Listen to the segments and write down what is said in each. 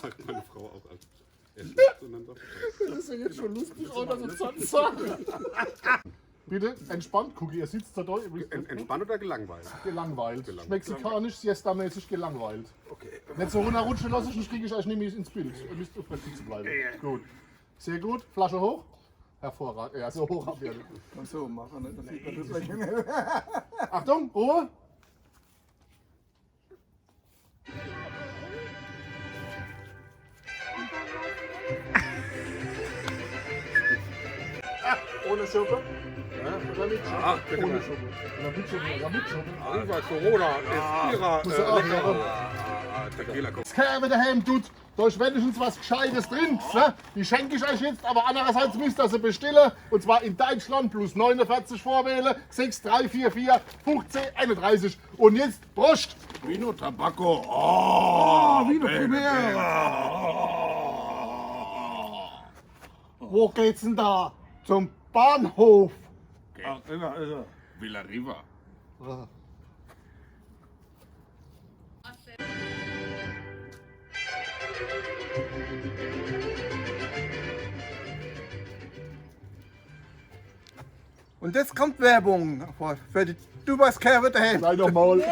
sagt meine Frau auch als Essen. Und dann sagt Das ist ja jetzt schon lustig, oder so Satz sagen. Bitte, entspannt, Cookie, ihr sitzt da durch. Entspannt oder gelangweilt? Gelangweilt. Mexikanisch, siesta-mäßig gelangweilt. Okay. Nicht so runterrutschen lassen, sonst kriege ich euch nämlich ins Bild. Ihr müsst aufrecht sitzen bleiben. Gut. Sehr gut. Flasche hoch. Hervorragend. Ja, so hoch haben wir nicht. Kannst du so machen, ne? Das sieht man das gleich nicht. Achtung, Ruhe. Ohne Schuppe? Oder mit Schuppe? Ah, bitte Ohne mal. Schuppe. Oder mit Schuppe? Ja, mit Schuppe. Über Corona, Espira, Muss er auch machen. Tequila. Das Kerbe daheim tut, da ist wenigstens was Gescheites drin. Ne? Die schenke ich euch jetzt, aber andererseits müsst ihr sie bestellen. Und zwar in Deutschland plus 49 vorwählen, 6344 15 31. Und jetzt Prost! Vino Tabacco. Oh, Vino Primera. Wo geht's denn da? Zum Bahnhof. Villa Riva. Und jetzt kommt Werbung für die Dubais Kerbe daheim. Nein, nochmal.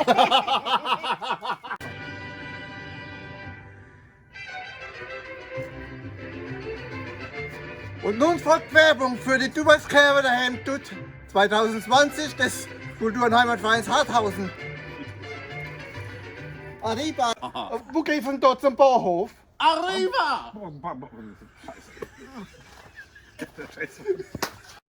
Und nun folgt Werbung für die Dubais Kerbe daheim tut 2020 des Kultur- und Heimatvereins Harthausen. Arriba. Wo geht von dort zum Bahnhof? Arriva! Scheiße. Scheiße.